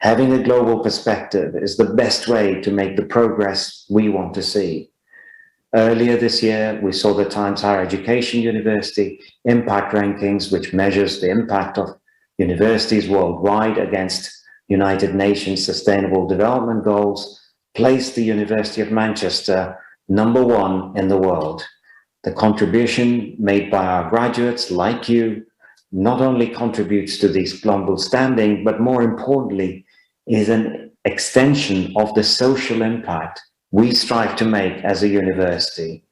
Speaker 14: Having a global perspective is the best way to make the progress we want to see. Earlier this year, we saw the Times Higher Education University Impact Rankings, which measures the impact of universities worldwide against United Nations Sustainable Development Goals, placed the University of Manchester #1 in the world. The contribution made by our graduates like you not only contributes to this global standing, but more importantly, is an extension of the social impact we strive to make as a university.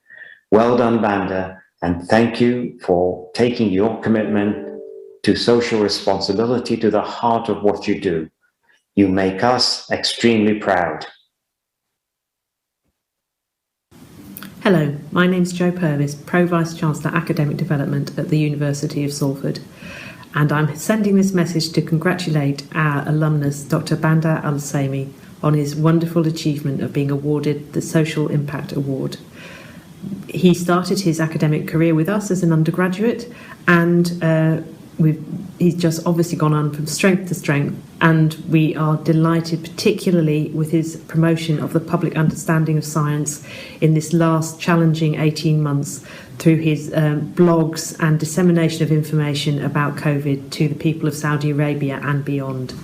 Speaker 14: Well done, Banda, and thank you for taking your commitment to social responsibility to the heart of what you do. You make us extremely proud.
Speaker 15: Hello, my name's Jo Purvis, Pro Vice-Chancellor Academic Development at the University of Salford, and I'm sending this message to congratulate our alumnus, Dr. Banda Al-Saimi, on his wonderful achievement of being awarded the Social Impact Award. He started his academic career with us as an undergraduate, and he's just obviously gone on from strength to strength, and we are delighted particularly with his promotion of the public understanding of science in this last challenging 18 months through his blogs and dissemination of information about COVID to the people of Saudi Arabia and beyond.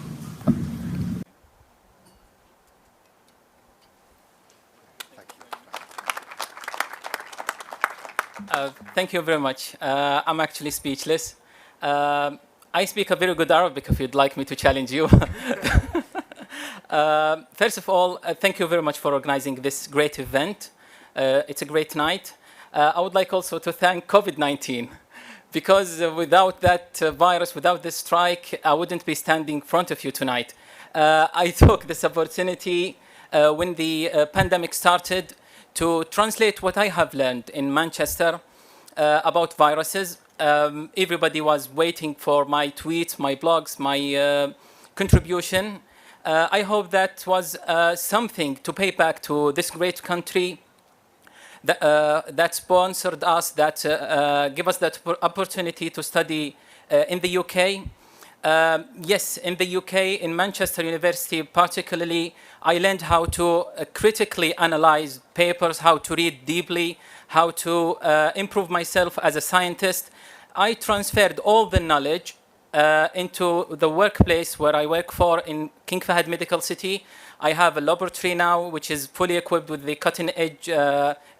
Speaker 13: Thank you very much. I'm actually speechless. I speak a very good Arabic if you'd like me to challenge you. First of all, thank you very much for organizing this great event. It's a great night. I would like also to thank COVID-19, because without that virus, without this strike, I wouldn't be standing in front of you tonight. I took this opportunity when the pandemic started to translate what I have learned in Manchester about viruses. Everybody was waiting for my tweets, my blogs, my contribution. I hope that was something to pay back to this great country that sponsored us, that gave us that opportunity to study in the UK. Yes, in the UK, in Manchester University particularly, I learned how to critically analyze papers, how to read deeply, how to improve myself as a scientist. I transferred all the knowledge into the workplace where I work for in King Fahd Medical City. I have a laboratory now which is fully equipped with the cutting-edge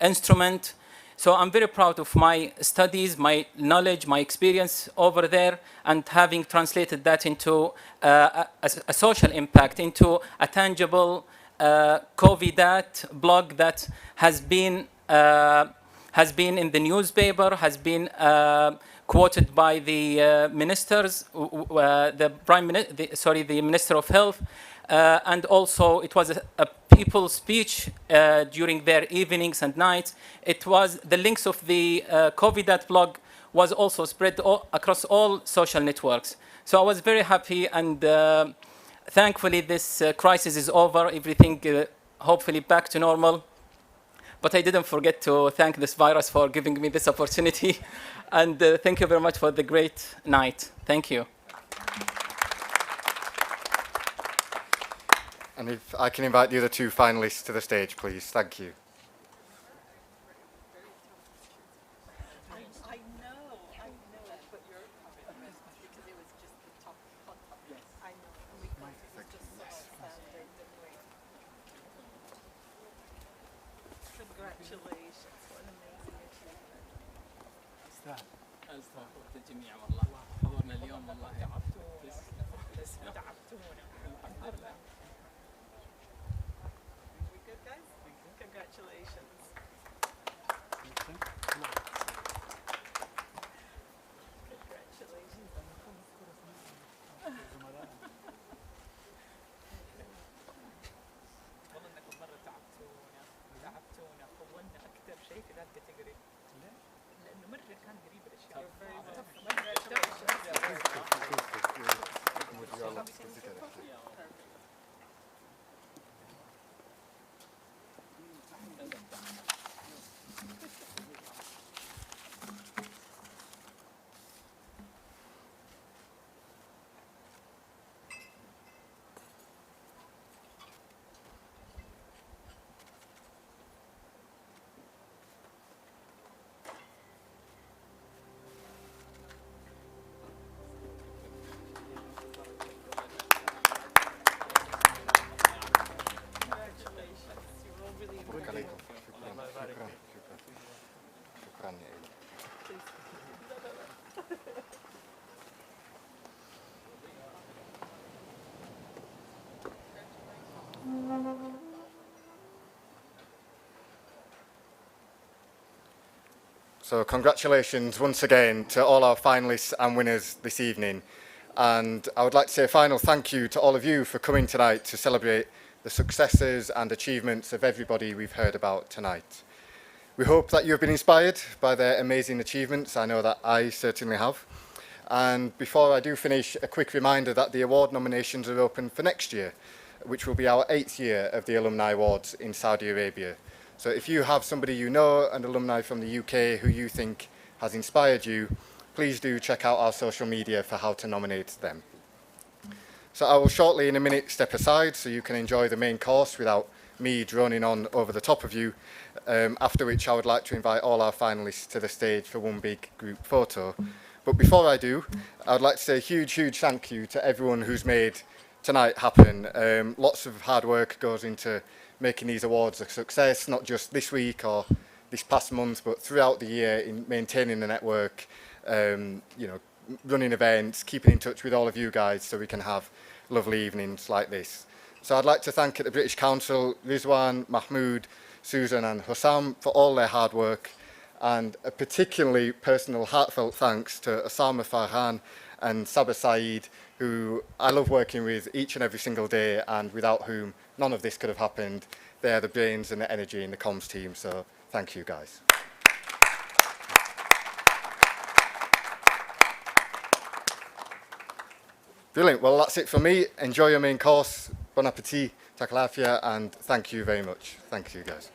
Speaker 13: instrument. So I'm very proud of my studies, my knowledge, my experience over there, and having translated that into a social impact, into a tangible COVIDat blog that has been in the newspaper, has been quoted by the ministers, the Minister of Health, and also it was a people's speech during their evenings and nights. It was the links of the COVIDat blog was also spread across all social networks. So I was very happy, and thankfully this crisis is over. Everything hopefully back to normal. But I didn't forget to thank this virus for giving me this opportunity. And thank you very much for the great night. Thank you.
Speaker 1: And if I can invite the other two finalists to the stage, please. Thank you.
Speaker 13: Congratulations, what an amazing achievement. أستغفر الجميع والله حضورنا اليوم والله تعبتونا الحمد لله. We good guys? Congratulations. والله انكم مرة تعبتونا طولنا اكثر شيء في ذا الكاتيجوري لانه مرة كان قريب الاشياء. مرة
Speaker 1: So congratulations once again to all our finalists and winners this evening. And I would like to say a final thank you to all of you for coming tonight to celebrate the successes and achievements of everybody we've heard about tonight. We hope that you have been inspired by their amazing achievements. I know that I certainly have. And before I do finish, a quick reminder that the award nominations are open for next year, which will be our 8th year of the Alumni Awards in Saudi Arabia. So if you have somebody you know, an alumni from the UK who you think has inspired you, please do check out our social media for how to nominate them. So I will shortly in a minute step aside so you can enjoy the main course without me droning on over the top of you, after which I would like to invite all our finalists to the stage for one big group photo. But before I do, I would like to say a huge thank you to everyone who's made tonight happen. Lots of hard work goes into making these awards a success, not just this week or this past month, but throughout the year in maintaining the network, you know, running events, keeping in touch with all of you guys so we can have lovely evenings like this. So I'd like to thank the British Council, Rizwan, Mahmoud, Susan and Hussam for all their hard work, and a particularly personal heartfelt thanks to Osama Farhan and Sabah Saeed, who I love working with each and every single day and without whom none of this could have happened. They're the brains and the energy in the comms team, so thank you guys. Brilliant, well that's it for me. Enjoy your main course, bon appetit, takalafia, and thank you very much. Thank you guys.